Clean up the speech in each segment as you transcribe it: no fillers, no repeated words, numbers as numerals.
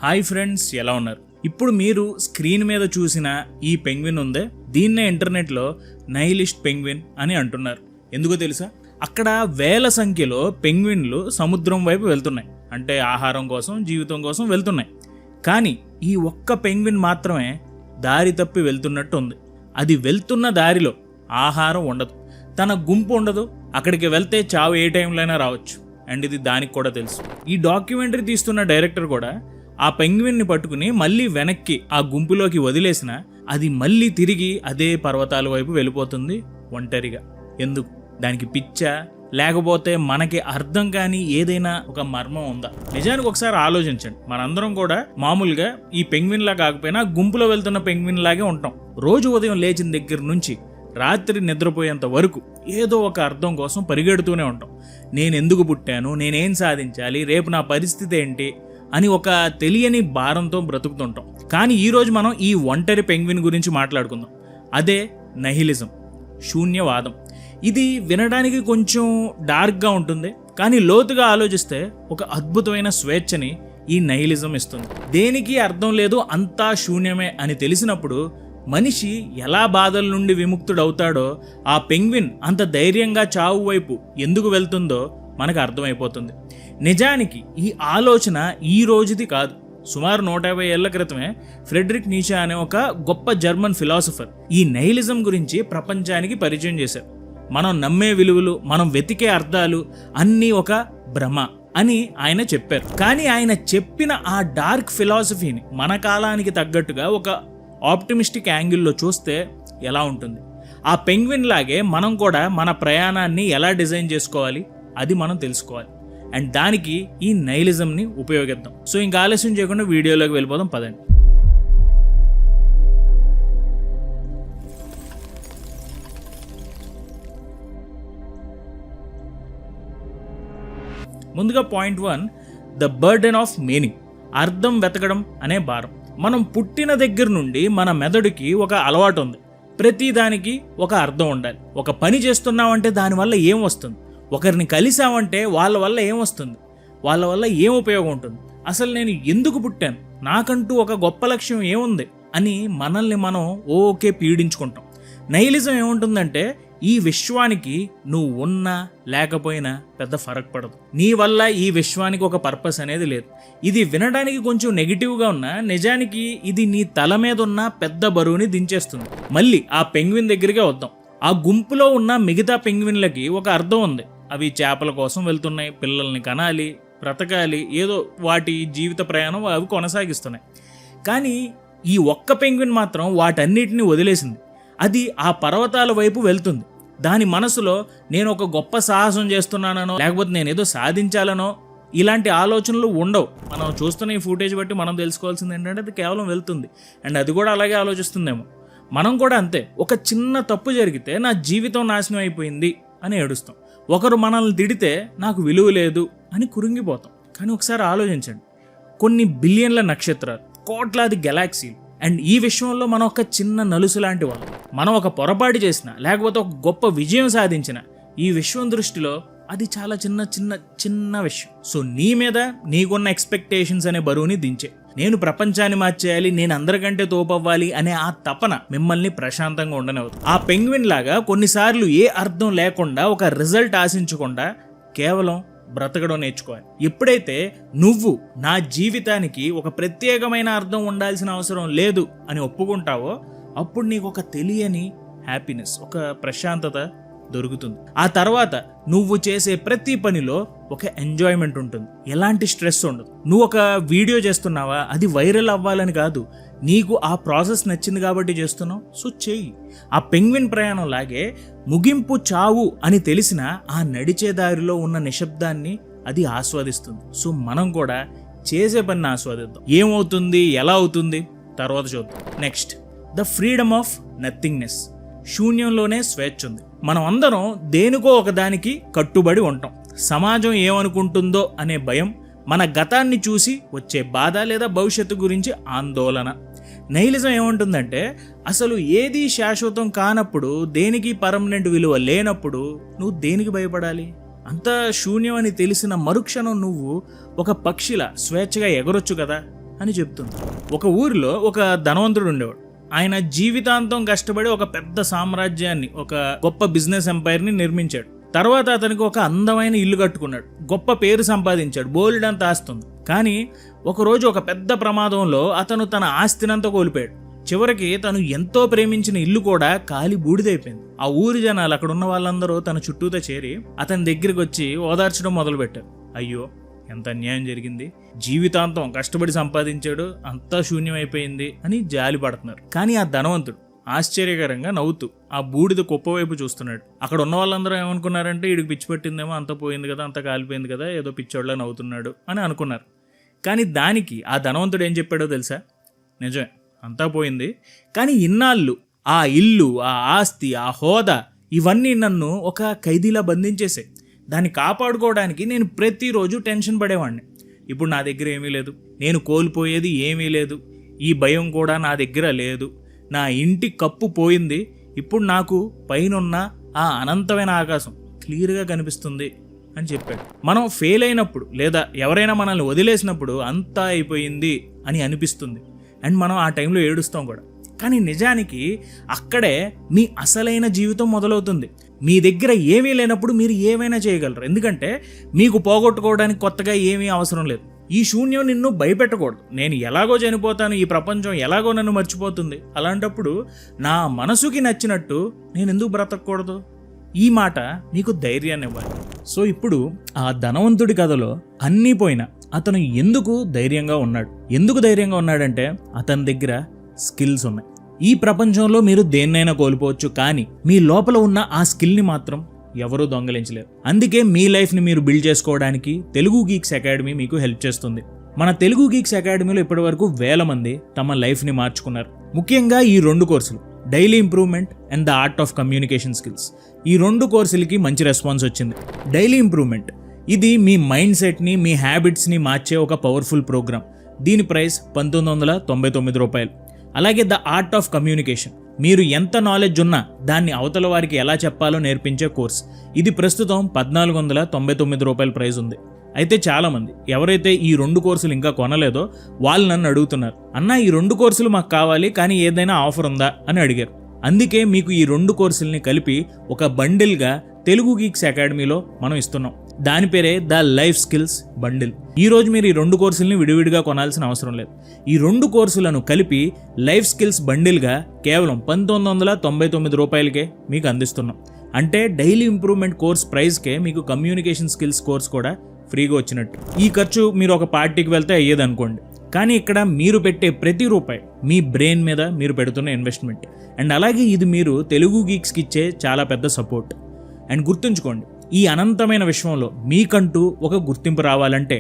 Hi friends, ఎలా ఉన్నారు? ఇప్పుడు మీరు స్క్రీన్ మీద చూసిన ఈ పెంగ్విన్ ఉందే, దీన్నే ఇంటర్నెట్లో నైలిస్ట్ పెంగ్విన్ అని అంటున్నారు. ఎందుకో తెలుసా? అక్కడ వేల సంఖ్యలో పెంగ్విన్లు సముద్రం వైపు వెళ్తున్నాయి. అంటే ఆహారం కోసం, జీవితం కోసం వెళ్తున్నాయి. కానీ ఈ ఒక్క పెంగ్విన్ మాత్రమే దారి తప్పి వెళ్తున్నట్టు ఉంది. అది వెళ్తున్న దారిలో ఆహారం ఉండదు, తన గుంపు ఉండదు. అక్కడికి వెళ్తే చావు ఏ టైంలో అయినా రావచ్చు. అండ్ ఇది దానికి కూడా తెలుసు. ఈ డాక్యుమెంటరీ తీస్తున్న డైరెక్టర్ కూడా ఆ పెంగ్విన్ని పట్టుకుని మళ్ళీ వెనక్కి ఆ గుంపులోకి వదిలేసిన అది మళ్ళీ తిరిగి అదే పర్వతాల వైపు వెళ్ళిపోతుంది ఒంటరిగా. ఎందుకు? దానికి పిచ్చా, లేకపోతే మనకి అర్థం కాని ఏదైనా ఒక మర్మం ఉందా? నిజానికి ఒకసారి ఆలోచించండి. మనందరం కూడా మామూలుగా ఈ పెంగ్విన్ లా కాకపోయినా గుంపులో వెళ్తున్న పెంగ్విన్ లాగే ఉంటాం. రోజు ఉదయం లేచిన దగ్గర నుంచి రాత్రి నిద్రపోయేంత వరకు ఏదో ఒక అర్థం కోసం పరిగెడుతూనే ఉంటాం. నేను ఎందుకు పుట్టాను, నేనేం సాధించాలి, రేపు నా పరిస్థితి ఏంటి అని ఒక తెలియని భారంతో బ్రతుకుతుంటాం. కానీ ఈరోజు మనం ఈ ఒంటరి పెంగ్విన్ గురించి మాట్లాడుకుందాం. అదే నైహిలిజం, శూన్యవాదం. ఇది వినడానికి కొంచెం డార్క్గా ఉంటుంది, కానీ లోతుగా ఆలోచిస్తే ఒక అద్భుతమైన స్వేచ్ఛని ఈ నైహిలిజం ఇస్తుంది. దేనికి అర్థం లేదు, అంతా శూన్యమే అని తెలిసినప్పుడు మనిషి ఎలా బాధల నుండి విముక్తుడవుతాడో, ఆ పెంగ్విన్ అంత ధైర్యంగా చావు వైపు ఎందుకు వెళ్తుందో మనకు అర్థమైపోతుంది. నిజానికి ఈ ఆలోచన ఈ రోజుది కాదు. సుమారు 150 ఏళ్ల క్రితమే ఫ్రెడరిక్ నీచే అనే ఒక గొప్ప జర్మన్ ఫిలాసఫర్ ఈ నైహిలిజం గురించి ప్రపంచానికి పరిచయం చేశారు. మనం నమ్మే విలువలు, మనం వెతికే అర్థాలు అన్నీ ఒక భ్రమ అని ఆయన చెప్పారు. కానీ ఆయన చెప్పిన ఆ డార్క్ ఫిలాసఫీని మన కాలానికి తగ్గట్టుగా ఒక ఆప్టిమిస్టిక్ యాంగిల్లో చూస్తే ఎలా ఉంటుంది? ఆ పెంగ్విన్ లాగే మనం కూడా మన ప్రయాణాన్ని ఎలా డిజైన్ చేసుకోవాలి అది మనం తెలుసుకోవాలి. అండ్ దానికి ఈ నైహిలిజంని ఉపయోగిద్దాం. సో ఇంకా ఆలస్యం చేయకుండా వీడియోలోకి వెళ్ళిపోదాం, పదండి. ముందుగా point 1, the burden of meaning. అర్థం వెతకడం అనే భారం. మనం పుట్టిన దగ్గర నుండి మన మెదడుకి ఒక అలవాటు ఉంది. ప్రతి దానికి ఒక అర్థం ఉండాలి. ఒక పని చేస్తున్నామంటే దానివల్ల ఏం వస్తుంది, ఒకరిని కలిసామంటే వాళ్ళ వల్ల ఏం వస్తుంది, వాళ్ళ వల్ల ఏం ఉపయోగం ఉంటుంది, అసలు నేను ఎందుకు పుట్టాను, నాకంటూ ఒక గొప్ప లక్ష్యం ఏముంది అని మనల్ని మనం ఓకే పీడించుకుంటాం. నైహిలిజం ఏముంటుందంటే, ఈ విశ్వానికి నువ్వు ఉన్నా లేకపోయినా పెద్ద ఫరక్ పడదు. నీ వల్ల ఈ విశ్వానికి ఒక పర్పస్ అనేది లేదు. ఇది వినడానికి కొంచెం నెగిటివ్గా ఉన్నా నిజానికి ఇది నీ తల మీద ఉన్న పెద్ద బరువుని దించేస్తుంది. మళ్ళీ ఆ పెంగ్విన్ దగ్గరికే వద్దాం. ఆ గుంపులో ఉన్న మిగతా పెంగ్విన్లకి ఒక అర్థం ఉంది. అవి చేపల కోసం వెళ్తున్నాయి, పిల్లల్ని కనాలి, బ్రతకాలి, ఏదో వాటి జీవిత ప్రయాణం అవి కొనసాగిస్తున్నాయి. కానీ ఈ ఒక్క పెంగ్విన్ మాత్రం వాటన్నిటిని వదిలేసింది. అది ఆ పర్వతాల వైపు వెళ్తుంది. దాని మనసులో నేను ఒక గొప్ప సాహసం చేస్తున్నానో, లేకపోతే నేను ఏదో సాధించాలనో ఇలాంటి ఆలోచనలు ఉండవు. మనం చూస్తున్న ఈ ఫుటేజ్ బట్టి మనం తెలుసుకోవాల్సింది ఏంటంటే అది కేవలం వెళ్తుంది. అండ్ అది కూడా అలాగే ఆలోచిస్తుందేమో. మనం కూడా అంతే. ఒక చిన్న తప్పు జరిగితే నా జీవితం నాశనం అయిపోయింది అని ఏడుస్తాం. ఒకరు మనల్ని తిడితే నాకు విలువ లేదు అని కురింగిపోతాం. కానీ ఒకసారి ఆలోచించండి, కొన్ని బిలియన్ల నక్షత్రాలు, కోట్లాది గెలాక్సీలు, అండ్ ఈ విశ్వంలో మనం ఒక చిన్న నలుసు లాంటి వాళ్ళు. మనం ఒక పొరపాటు చేసిన, లేకపోతే ఒక గొప్ప విజయం సాధించిన ఈ విశ్వం దృష్టిలో అది చాలా చిన్న చిన్న చిన్న విషయం. సో నీ మీద నీకున్న ఎక్స్పెక్టేషన్స్ అనే బరువుని దించే. నేను ప్రపంచాన్ని మార్చేయాలి, నేను అందరికంటే తోపవ్వాలి అనే ఆ తపన మిమ్మల్ని ప్రశాంతంగా ఉండనివ్వదు. ఆ పెంగ్విన్ లాగా కొన్నిసార్లు ఏ అర్థం లేకుండా, ఒక రిజల్ట్ ఆశించకుండా కేవలం బ్రతకడం నేర్చుకోవాలి. ఎప్పుడైతే నువ్వు నా జీవితానికి ఒక ప్రత్యేకమైన అర్థం ఉండాల్సిన అవసరం లేదు అని ఒప్పుకుంటావో, అప్పుడు నీకు ఒక తెలియని హ్యాపీనెస్, ఒక ప్రశాంతత దొరుకుతుంది. ఆ తర్వాత నువ్వు చేసే ప్రతి పనిలో ఒక ఎంజాయ్మెంట్ ఉంటుంది. ఎలాంటి స్ట్రెస్ ఉండదు. నువ్వు ఒక వీడియో చేస్తున్నావా, అది వైరల్ అవ్వాలని కాదు, నీకు ఆ ప్రాసెస్ నచ్చింది కాబట్టి చేస్తున్నావు, సో చెయ్యి. ఆ పెంగ్విన్ ప్రయాణం లాగే ముగింపు చావు అని తెలిసిన ఆ నడిచే దారిలో ఉన్న నిశ్శబ్దాన్ని అది ఆస్వాదిస్తుంది. సో మనం కూడా చేసే పనిని ఆస్వాదిద్దాం. ఏమవుతుంది, ఎలా అవుతుంది తర్వాత చూద్దాం. Next, the freedom of nothingness. శూన్యంలోనే స్వేచ్ఛ ఉంది. మనం అందరం దేనికో ఒకదానికి కట్టుబడి ఉంటాం. సమాజం ఏమనుకుంటుందో అనే భయం, మన గతాన్ని చూసి వచ్చే బాధ, లేదా భవిష్యత్తు గురించి ఆందోళన. నైహిలిజం ఏముంటుందంటే, అసలు ఏది శాశ్వతం కానప్పుడు, దేనికి పర్మనెంట్ విలువ లేనప్పుడు నువ్వు దేనికి భయపడాలి? అంతా శూన్యం అని తెలిసిన మరుక్షణం నువ్వు ఒక పక్షిలా స్వేచ్ఛగా ఎగరొచ్చు కదా. అని చెప్తుంది. ఒక ఊరిలో ఒక ధనవంతుడు ఉండేవాడు. ఆయన జీవితాంతం కష్టపడి ఒక పెద్ద సామ్రాజ్యాన్ని, ఒక గొప్ప బిజినెస్ ఎంపైర్ని నిర్మించాడు. తర్వాత అతనికి ఒక అందమైన ఇల్లు కట్టుకున్నాడు, గొప్ప పేరు సంపాదించాడు, బోలెడంత ఆస్తుంది. కానీ ఒకరోజు ఒక పెద్ద ప్రమాదంలో అతను తన ఆస్తినంతా కోల్పోయాడు. చివరికి తను ఎంతో ప్రేమించిన ఇల్లు కూడా కాలి బూడిదైపోయింది. ఆ ఊరి జనాలు, అక్కడ ఉన్న వాళ్ళందరూ తన చుట్టూతో చేరి అతని దగ్గరికి వచ్చి ఓదార్చడం మొదలుపెట్టారు. అయ్యో, ఎంత అన్యాయం జరిగింది, జీవితాంతం కష్టపడి సంపాదించాడు, అంతా శూన్యమైపోయింది అని జాలి పడుతున్నారు. కానీ ఆ ధనవంతుడు ఆశ్చర్యకరంగా నవ్వుతూ ఆ బూడిద కుప్ప వైపు చూస్తున్నాడు. అక్కడ ఉన్న వాళ్ళందరూ ఏమనుకున్నారంటే, వీడికి పిచ్చి పట్టిందేమో, అంత పోయింది కదా, అంత కాలిపోయింది కదా, ఏదో పిచ్చోళ్ళ నవ్వుతున్నాడు అని అనుకున్నారు. కానీ దానికి ఆ ధనవంతుడు ఏం చెప్పాడో తెలుసా? నిజమే, అంతా పోయింది, కానీ ఇన్నాళ్ళు ఆ ఇల్లు, ఆ ఆస్తి, ఆ హోదా ఇవన్నీ నన్ను ఒక ఖైదీలా బంధించేసాయి. దాన్ని కాపాడుకోవడానికి నేను ప్రతిరోజు టెన్షన్ పడేవాడిని. ఇప్పుడు నా దగ్గర ఏమీ లేదు, నేను కోల్పోయేది ఏమీ లేదు, ఈ భయం కూడా నా దగ్గర లేదు, నా ఇంటి కప్పు పోయింది, ఇప్పుడు నాకు పైనున్న ఆ అనంతమైన ఆకాశం క్లియర్గా కనిపిస్తుంది అని చెప్పాడు. మనం ఫెయిల్ అయినప్పుడు లేదా ఎవరైనా మనల్ని వదిలేసినప్పుడు అంతా అయిపోయింది అని అనిపిస్తుంది, అండ్ మనం ఆ టైంలో ఏడుస్తాం కూడా. కానీ నిజానికి అక్కడే మీ అసలైన జీవితం మొదలవుతుంది. మీ దగ్గర ఏమీ లేనప్పుడు మీరు ఏమైనా చేయగలరు, ఎందుకంటే మీకు పోగొట్టుకోవడానికి కొత్తగా ఏమీ అవసరం లేదు. ఈ శూన్యం నిన్ను భయపెట్టకూడదు. నేను ఎలాగో చనిపోతాను, ఈ ప్రపంచం ఎలాగో నన్ను మర్చిపోతుంది, అలాంటప్పుడు నా మనసుకి నచ్చినట్టు నేను ఎందుకు బ్రతకూడదు? ఈ మాట మీకు ధైర్యాన్ని ఇవ్వాలి. సో ఇప్పుడు ఆ ధనవంతుడి కథలో అన్నీ పోయినా అతను ఎందుకు ధైర్యంగా ఉన్నాడు? ఎందుకు ధైర్యంగా ఉన్నాడంటే అతని దగ్గర స్కిల్స్ ఉన్నాయి. ఈ ప్రపంచంలో మీరు దేన్నైనా కోల్పోవచ్చు, కానీ మీ లోపల ఉన్న ఆ స్కిల్ని మాత్రం ఎవరూ దొంగలించలేరు. అందుకే మీ లైఫ్ని మీరు బిల్డ్ చేసుకోవడానికి తెలుగు గీక్స్ అకాడమీ మీకు హెల్ప్ చేస్తుంది. మన తెలుగు గీక్స్ అకాడమీలో ఇప్పటివరకు 1000 మంది తమ లైఫ్ని మార్చుకున్నారు. ముఖ్యంగా ఈ 2 కోర్సులు, daily improvement and the art of communication skills, ఈ 2 కోర్సులకి మంచి రెస్పాన్స్ వచ్చింది. డైలీ ఇంప్రూవ్మెంట్ ఇది మీ మైండ్ సెట్ని, మీ హ్యాబిట్స్ని మార్చే ఒక పవర్ఫుల్ ప్రోగ్రామ్. దీని ప్రైస్ 1999 రూపాయలు. అలాగే ద ఆర్ట్ ఆఫ్ కమ్యూనికేషన్, మీరు ఎంత నాలెడ్జ్ ఉన్నా దాన్ని అవతల వారికి ఎలా చెప్పాలో నేర్పించే కోర్స్. ఇది ప్రస్తుతం 1499 రూపాయల ప్రైస్ ఉంది. అయితే చాలామంది ఎవరైతే ఈ 2 కోర్సులు ఇంకా కొనలేదో వాళ్ళు నన్ను అడుగుతున్నారు, అన్న ఈ 2 కోర్సులు మాకు కావాలి, కానీ ఏదైనా ఆఫర్ ఉందా అని అడిగారు. అందుకే మీకు ఈ 2 కోర్సుల్ని కలిపి ఒక బండిల్గా తెలుగు గీక్స్ అకాడమీలో మనం ఇస్తున్నాం. దాని పేరే ద లైఫ్ స్కిల్స్ బండిల్. ఈరోజు మీరు ఈ 2 కోర్సుల్ని విడివిడిగా కొనాల్సిన అవసరం లేదు. ఈ 2 కోర్సులను కలిపి లైఫ్ స్కిల్స్ బండిల్గా కేవలం 1999 రూపాయలకే మీకు అందిస్తున్నాం. అంటే డైలీ ఇంప్రూవ్మెంట్ కోర్స్ ప్రైస్కే మీకు కమ్యూనికేషన్ స్కిల్స్ కోర్స్ కూడా ఫ్రీగా వచ్చినట్టు. ఈ ఖర్చు మీరు ఒక పార్టీకి వెళ్తే అయ్యేదనుకోండి, కానీ ఇక్కడ మీరు పెట్టే ప్రతి రూపాయి మీ బ్రెయిన్ మీద మీరు పెడుతున్న ఇన్వెస్ట్మెంట్. అండ్ అలాగే ఇది మీరు తెలుగు గీక్స్కి ఇచ్చే చాలా పెద్ద సపోర్ట్. అండ్ గుర్తుంచుకోండి, ఈ అనంతమైన విశ్వంలో మీకంటూ ఒక గుర్తింపు రావాలంటే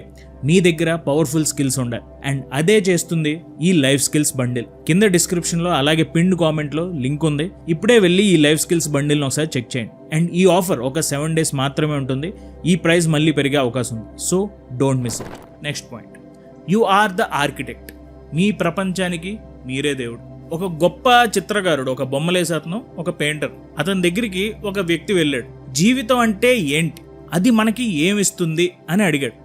మీ దగ్గర పవర్ఫుల్ స్కిల్స్ ఉండాలి. అండ్ అదే చేస్తుంది ఈ లైఫ్ స్కిల్స్ బండిల్. కింద డిస్క్రిప్షన్లో అలాగే పిన్డ్ కామెంట్లో లింక్ ఉంది. ఇప్పుడే వెళ్ళి ఈ లైఫ్ స్కిల్స్ బండిల్ని ఒకసారి చెక్ చేయండి. అండ్ ఈ ఆఫర్ ఒక 7 days మాత్రమే ఉంటుంది. ఈ ప్రైస్ మళ్ళీ పెరిగే అవకాశం ఉంది. So don't miss it. Next point, you are the architect. మీ ప్రపంచానికి మీరే దేవుడు. ఒక గొప్ప చిత్రకారుడు, ఒక బొమ్మలేసే అతను, ఒక పెయింటర్, అతని దగ్గరికి ఒక వ్యక్తి వెళ్ళాడు. జీవితం అంటే ఏంటి, అది మనకి ఏమిస్తుంది అని అడిగాడు.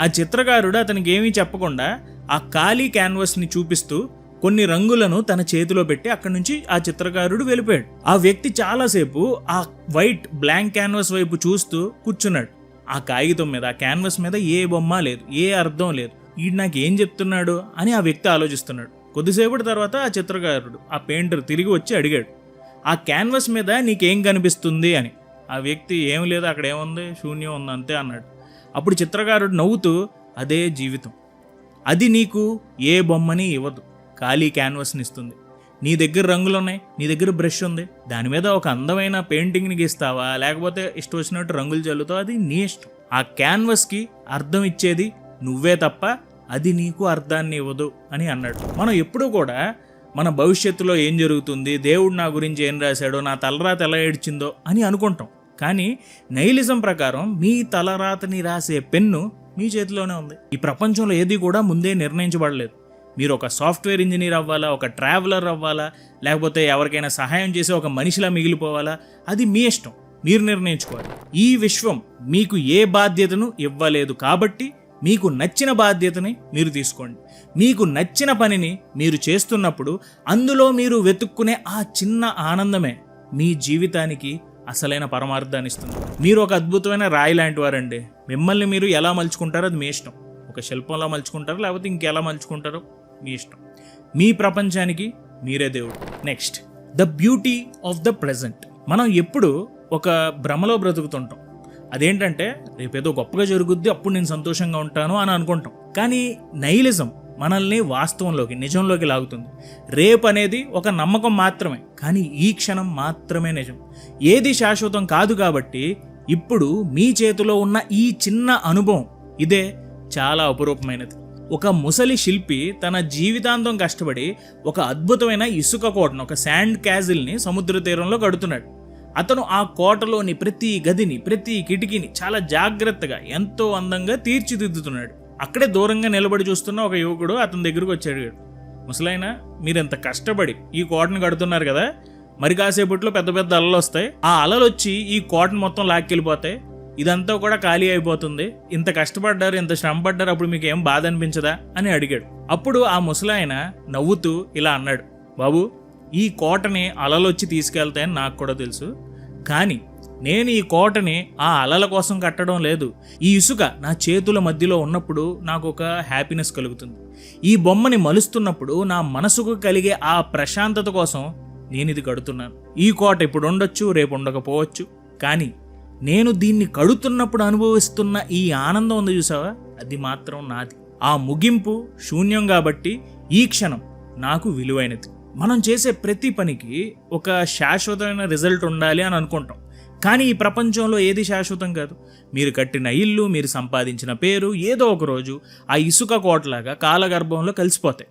ఆ చిత్రకారుడు అతనికి ఏమీ చెప్పకుండా ఆ ఖాళీ క్యాన్వాస్ని చూపిస్తూ కొన్ని రంగులను తన చేతిలో పెట్టి అక్కడి నుంచి ఆ చిత్రకారుడు వెళ్ళిపోయాడు. ఆ వ్యక్తి చాలాసేపు ఆ వైట్ బ్లాంక్ క్యాన్వాస్ వైపు చూస్తూ కూర్చున్నాడు. ఆ కాగితం మీద, ఆ క్యాన్వాస్ మీద ఏ బొమ్మ లేదు, ఏ అర్థం లేదు. ఈడు నాకు ఏం చెప్తున్నాడు అని ఆ వ్యక్తి ఆలోచిస్తున్నాడు. కొద్దిసేపటి తర్వాత ఆ చిత్రకారుడు, ఆ పెయింటర్ తిరిగి వచ్చి అడిగాడు, ఆ క్యాన్వాస్ మీద నీకేం కనిపిస్తుంది అని. ఆ వ్యక్తి ఏం లేదు, అక్కడ ఏముంది, శూన్యం ఉంది అంతే అన్నాడు. అప్పుడు చిత్రకారుడు నవ్వుతూ, అదే జీవితం, అది నీకు ఏ బొమ్మని ఇవ్వదు, ఖాళీ క్యాన్వాస్ని ఇస్తుంది. నీ దగ్గర రంగులు ఉన్నాయి, నీ దగ్గర బ్రష్ ఉంది, దాని మీద ఒక అందమైన పెయింటింగ్ని గీస్తావా, లేకపోతే ఇష్టం వచ్చినట్టు రంగులు చల్లుతావు, అది నీ ఇష్టం. ఆ క్యాన్వాస్కి అర్థం ఇచ్చేది నువ్వే తప్ప అది నీకు అర్థాన్ని ఇవ్వదు అని అన్నాడు. మనం ఎప్పుడూ కూడా మన భవిష్యత్తులో ఏం జరుగుతుంది, దేవుడు నా గురించి ఏం రాశాడో, నా తలరాత ఎలా ఏడ్చిందో అని అనుకుంటాం. కానీ నైలిజం ప్రకారం మీ తలరాతని రాసే పెన్ను మీ చేతిలోనే ఉంది. ఈ ప్రపంచంలో ఏది కూడా ముందే నిర్ణయించబడలేదు. మీరు ఒక సాఫ్ట్వేర్ ఇంజనీర్ అవ్వాలా, ఒక ట్రావెలర్ అవ్వాలా, లేకపోతే ఎవరికైనా సహాయం చేసే ఒక మనిషిలా మిగిలిపోవాలా, అది మీ ఇష్టం, మీరు నిర్ణయించుకోవాలి. ఈ విశ్వం మీకు ఏ బాధ్యతను ఇవ్వలేదు కాబట్టి మీకు నచ్చిన బాధ్యతని మీరు తీసుకోండి. మీకు నచ్చిన పనిని మీరు చేస్తున్నప్పుడు అందులో మీరు వెతుక్కునే ఆ చిన్న ఆనందమే మీ జీవితానికి అసలైన పరమార్థాన్ని ఇస్తుంది. మీరు ఒక అద్భుతమైన రాయి లాంటి వారండి. మిమ్మల్ని మీరు ఎలా మలుచుకుంటారో అది మీ ఇష్టం. ఒక శిల్పంలో మలుచుకుంటారో లేకపోతే ఇంకెలా మలుచుకుంటారో మీ ఇష్టం. మీ ప్రపంచానికి మీరే దేవుడు. Next, the beauty of the present. మనం ఎప్పుడు ఒక భ్రమలో బ్రతుకుతుంటాం. అదేంటంటే రేపేదో గొప్పగా జరుగుద్ది, అప్పుడు నేను సంతోషంగా ఉంటాను అని అనుకుంటాం. కానీ నైలిజం మనల్ని వాస్తవంలోకి, నిజంలోకి లాగుతుంది. రేపు అనేది ఒక నమ్మకం మాత్రమే, కానీ ఈ క్షణం మాత్రమే నిజం. ఏది శాశ్వతం కాదు. కాబట్టి ఇప్పుడు మీ చేతిలో ఉన్న ఈ చిన్న అనుభవం ఇదే చాలా అపురూపమైనది. ఒక ముసలి శిల్పి తన జీవితాంతం కష్టపడి ఒక అద్భుతమైన ఇసుక కోటను, ఒక శాండ్ క్యాజిల్ని సముద్ర తీరంలో కడుతున్నాడు. అతను ఆ కోటలోని ప్రతి గదిని, ప్రతి కిటికీని చాలా జాగ్రత్తగా, ఎంతో అందంగా తీర్చిదిద్దుతున్నాడు. అక్కడే దూరంగా నిలబడి చూస్తున్న ఒక యువకుడు అతని దగ్గరకు వచ్చాడు. ముసలైనా, మీరెంత కష్టపడి ఈ కోటను కడుతున్నారు కదా, మరి కాసేపట్లో పెద్ద పెద్ద అలలు వస్తాయి. ఆ అలలు వచ్చి ఈ కోటను మొత్తం లాక్కెళ్ళిపోతాయి. ఇదంతా కూడా ఖాళీ అయిపోతుంది. ఇంత కష్టపడ్డారు, ఇంత శ్రమ పడ్డారు, అప్పుడు మీకు ఏం బాధ అనిపించదా అని అడిగాడు. అప్పుడు ఆ ముసలాయన నవ్వుతూ ఇలా అన్నాడు, బాబు, ఈ కోటని అలలొచ్చి తీసుకెళ్తాయని నాకు కూడా తెలుసు. కానీ నేను ఈ కోటని ఆ అలల కోసం కట్టడం లేదు. ఈ ఇసుక నా చేతుల మధ్యలో ఉన్నప్పుడు నాకు ఒక హ్యాపీనెస్ కలుగుతుంది. ఈ బొమ్మని మలుస్తున్నప్పుడు నా మనసుకు కలిగే ఆ ప్రశాంతత కోసం నేను ఇది కడుతున్నాను. ఈ కోట ఇప్పుడు ఉండొచ్చు, రేపు ఉండకపోవచ్చు. కానీ నేను దీన్ని కడుతున్నప్పుడు అనుభవిస్తున్న ఈ ఆనందం ఉంది చూసావా, అది మాత్రం నాది. ఆ ముగింపు శూన్యం కాబట్టి ఈ క్షణం నాకు విలువైనది. మనం చేసే ప్రతి పనికి ఒక శాశ్వతమైన రిజల్ట్ ఉండాలి అని అనుకుంటాం. కానీ ఈ ప్రపంచంలో ఏది శాశ్వతం కాదు. మీరు కట్టిన ఇల్లు, మీరు సంపాదించిన పేరు ఏదో ఒక రోజు ఆ ఇసుక కోటలాగా కాలగర్భంలో కలిసిపోతాయి.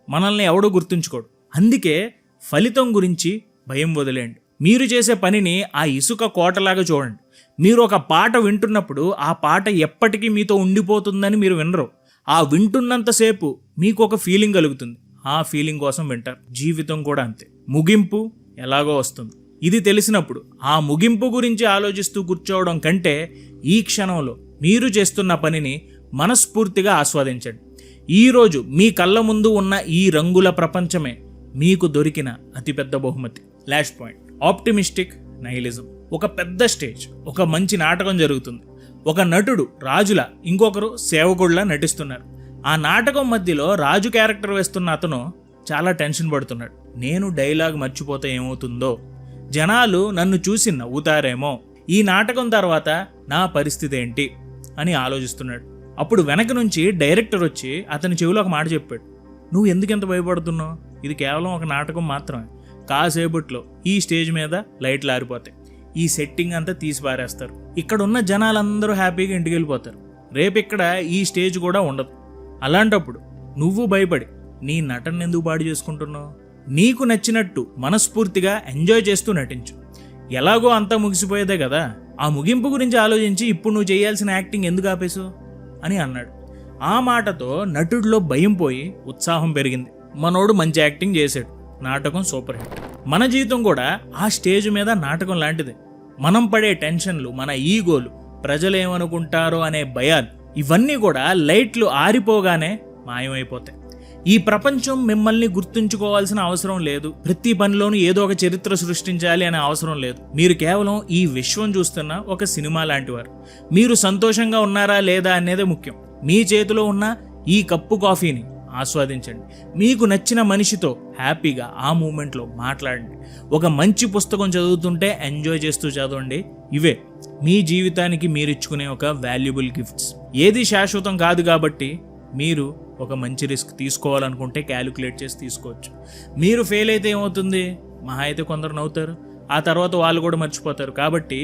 మనల్ని ఎవడూ గుర్తుంచుకోడు. అందుకే ఫలితం గురించి భయం వదిలేయండి. మీరు చేసే పనిని ఆ ఇసుక కోటలాగా చూడండి. మీరు ఒక పాట వింటున్నప్పుడు ఆ పాట ఎప్పటికీ మీతో ఉండిపోతుందని మీరు వినరు. ఆ వింటున్నంతసేపు మీకు ఒక ఫీలింగ్ కలుగుతుంది. ఆ ఫీలింగ్ కోసం వింటారు. జీవితం కూడా అంతే. ముగింపు ఎలాగో వస్తుంది. ఇది తెలిసినప్పుడు ఆ ముగింపు గురించి ఆలోచిస్తూ కూర్చోవడం కంటే ఈ క్షణంలో మీరు చేస్తున్న పనిని మనస్ఫూర్తిగా ఆస్వాదించండి. ఈరోజు మీ కళ్ళ ముందు ఉన్న ఈ రంగుల ప్రపంచమే మీకు దొరికిన అతిపెద్ద బహుమతి. Last point, optimistic nihilism. ఒక పెద్ద స్టేజ్, ఒక మంచి నాటకం జరుగుతుంది. ఒక నటుడు రాజులా, ఇంకొకరు సేవకుడిలా నటిస్తున్నారు. ఆ నాటకం మధ్యలో రాజు క్యారెక్టర్ వేస్తున్న అతను చాలా టెన్షన్ పడుతున్నాడు. నేను డైలాగ్ మర్చిపోతే ఏమవుతుందో, జనాలు నన్ను చూసి నవ్వుతారేమో, ఈ నాటకం తర్వాత నా పరిస్థితి ఏంటి అని ఆలోచిస్తున్నాడు. అప్పుడు వెనక నుంచి డైరెక్టర్ వచ్చి అతని చెవిలో ఒక మాట చెప్పాడు, నువ్వు ఎందుకెంత భయపడుతున్నావు, ఇది కేవలం ఒక నాటకం మాత్రమే. కాసేపట్లో ఈ స్టేజ్ మీద లైట్లు ఆరిపోతాయి, ఈ సెట్టింగ్ అంతా తీసి పారేస్తారు, ఇక్కడ ఉన్న జనాలందరూ హ్యాపీగా ఇంటికి వెళ్ళిపోతారు. రేపు ఇక్కడ ఈ స్టేజ్ కూడా ఉండదు. అలాంటప్పుడు నువ్వు భయపడి నీ నటన ఎందుకు పాడు చేసుకుంటున్నావు? నీకు నచ్చినట్టు మనస్ఫూర్తిగా ఎంజాయ్ చేస్తూ నటించు. ఎలాగో అంతా ముగిసిపోయేదే కదా, ఆ ముగింపు గురించి ఆలోచించి ఇప్పుడు నువ్వు చేయాల్సిన యాక్టింగ్ ఎందుకు ఆపేసు అని అన్నాడు. ఆ మాటతో నటుడిలో భయం పోయి ఉత్సాహం పెరిగింది. మనోడు మంచి యాక్టింగ్ చేశాడు, నాటకం సూపర్ హిట్. మన జీవితం కూడా ఆ స్టేజ్ మీద నాటకం లాంటిదే. మనం పడే టెన్షన్లు, మన ఈగోలు, ప్రజలేమనుకుంటారో అనే భయాలు, ఇవన్నీ కూడా లైట్లు ఆరిపోగానే మాయమైపోతాయి. ఈ ప్రపంచం మిమ్మల్ని గుర్తుంచుకోవాల్సిన అవసరం లేదు. ప్రతి పనిలోనూ ఏదో ఒక చరిత్ర సృష్టించాలి అనే అవసరం లేదు. మీరు కేవలం ఈ విశ్వం చూస్తున్న ఒక సినిమా లాంటివారు. మీరు సంతోషంగా ఉన్నారా లేదా అనేదే ముఖ్యం. మీ చేతిలో ఉన్న ఈ కప్పు కాఫీని ఆస్వాదించండి. మీకు నచ్చిన మనిషితో హ్యాపీగా ఆ మూమెంట్లో మాట్లాడండి. ఒక మంచి పుస్తకం చదువుతుంటే ఎంజాయ్ చేస్తూ చదవండి. ఇవే మీ జీవితానికి మీరిచ్చుకునే ఒక వాల్యుబుల్ గిఫ్ట్స్. ఏది శాశ్వతం కాదు కాబట్టి మీరు ఒక మంచి రిస్క్ తీసుకోవాలనుకుంటే క్యాలిక్యులేట్ చేసి తీసుకోవచ్చు. మీరు ఫెయిల్ అయితే ఏమవుతుంది? మహా అయితే కొందరు నవ్వుతారు, ఆ తర్వాత వాళ్ళు కూడా మర్చిపోతారు. కాబట్టి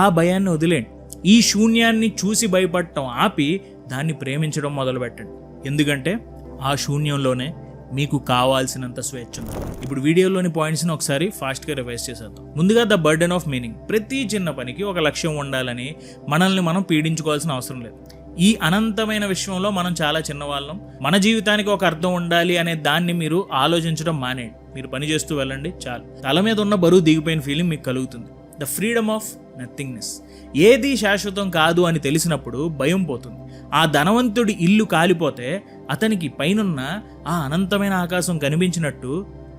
ఆ భయాన్ని వదిలేండి. ఈ శూన్యాన్ని చూసి భయపడటం ఆపి దాన్ని ప్రేమించడం మొదలుపెట్టండి. ఎందుకంటే ఆ శూన్యంలోనే మీకు కావాల్సినంత స్వేచ్ఛ ఉంది. ఇప్పుడు వీడియోలోని పాయింట్స్ని ఒకసారి ఫాస్ట్గా రివైజ్ చేసేద్దాం. ముందుగా ద బర్డెన్ ఆఫ్ మీనింగ్. ప్రతి చిన్న పనికి ఒక లక్ష్యం ఉండాలని మనల్ని మనం పీడించుకోవాల్సిన అవసరం లేదు. ఈ అనంతమైన విశ్వంలో మనం చాలా చిన్నవాళ్ళం. మన జీవితానికి ఒక అర్థం ఉండాలి అనే దాన్ని మీరు ఆలోచించడం మానేయండి. మీరు పని చేస్తూ వెళ్ళండి చాలు. తల మీద ఉన్న బరువు దిగిపోయిన ఫీలింగ్ మీకు కలుగుతుంది. The freedom of nothingness. ఏది శాశ్వతం కాదు అని తెలిసినప్పుడు భయం పోతుంది. ఆ ధనవంతుడి ఇల్లు కాలిపోతే అతనికి పైనున్న ఆ అనంతమైన ఆకాశం కనిపించినట్టు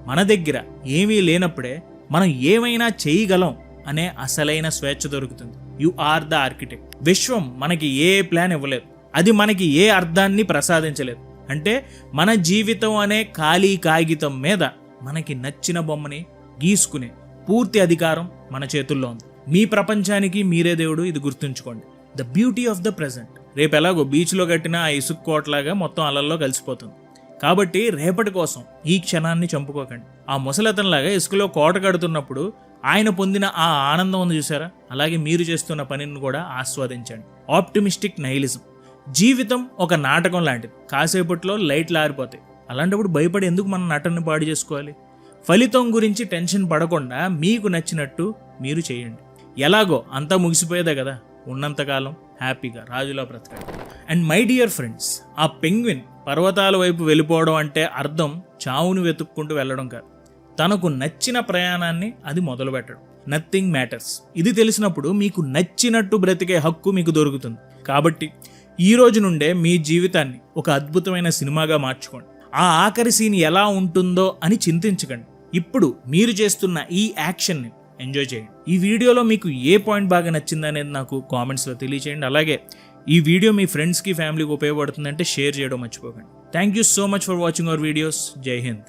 మన దగ్గర ఏమీ లేనప్పుడే మనం ఏమైనా చేయగలం అనే అసలైన స్వేచ్ఛ దొరుకుతుంది. You are the architect. విశ్వం మనకి ఏ ప్లాన్ ఇవ్వలేదు, అది మనకి ఏ అర్థాన్ని ప్రసాదించలేదు. అంటే మన జీవితం అనే ఖాళీ కాగితం మీద మనకి నచ్చిన బొమ్మని గీసుకునే పూర్తి అధికారం మన చేతుల్లో ఉంది. మీ ప్రపంచానికి మీరే దేవుడు, ఇది గుర్తుంచుకోండి. The beauty of the present. రేపు ఎలాగో బీచ్లో కట్టిన ఆ ఇసుక కోటలాగా మొత్తం అలల్లో కలిసిపోతుంది. కాబట్టి రేపటి కోసం ఈ క్షణాన్ని చంపుకోకండి. ఆ ముసలతనలాగా ఇసుకలో కోట కడుతున్నప్పుడు ఆయన పొందిన ఆ ఆనందం ఉంది చూసారా, అలాగే మీరు చేస్తున్న పనిని కూడా ఆస్వాదించండి. ఆప్టిమిస్టిక్ నైలిజం. జీవితం ఒక నాటకం లాంటిది. కాసేపట్లో లైట్లు ఆరిపోతాయి. అలాంటప్పుడు భయపడి ఎందుకు మన నటనని పాడు చేసుకోవాలి? ఫలితం గురించి టెన్షన్ పడకుండా మీకు నచ్చినట్టు మీరు చేయండి. ఎలాగో అంతా ముగిసిపోయేదే కదా, ఉన్నంతకాలం హ్యాపీగా రాజులా బ్రతకండి. అండ్ మై డియర్ ఫ్రెండ్స్, ఆ పెంగ్విన్ పర్వతాల వైపు వెళ్ళిపోవడం అంటే అర్థం చావును వెతుక్కుంటూ వెళ్ళడం కాదు, తనకు నచ్చిన ప్రయాణాన్ని అది మొదలు పెట్టడం. Nothing matters. ఇది తెలిసినప్పుడు మీకు నచ్చినట్టు బ్రతికే హక్కు మీకు దొరుకుతుంది. కాబట్టి ఈ రోజు నుండే మీ జీవితాన్ని ఒక అద్భుతమైన సినిమాగా మార్చుకోండి. ఆ ఆఖరి సీన్ ఎలా ఉంటుందో అని చింతించకండి. ఇప్పుడు మీరు చేస్తున్న ఈ యాక్షన్ని ఎంజాయ్ చేయండి. ఈ వీడియోలో మీకు ఏ పాయింట్ బాగా నచ్చింది అనేది నాకు కామెంట్స్లో తెలియచేయండి. అలాగే ఈ వీడియో మీ ఫ్రెండ్స్కి, ఫ్యామిలీకి ఉపయోగపడుతుందంటే షేర్ చేయడం మర్చిపోకండి. Thank you so much for watching our videos. జై హింద్.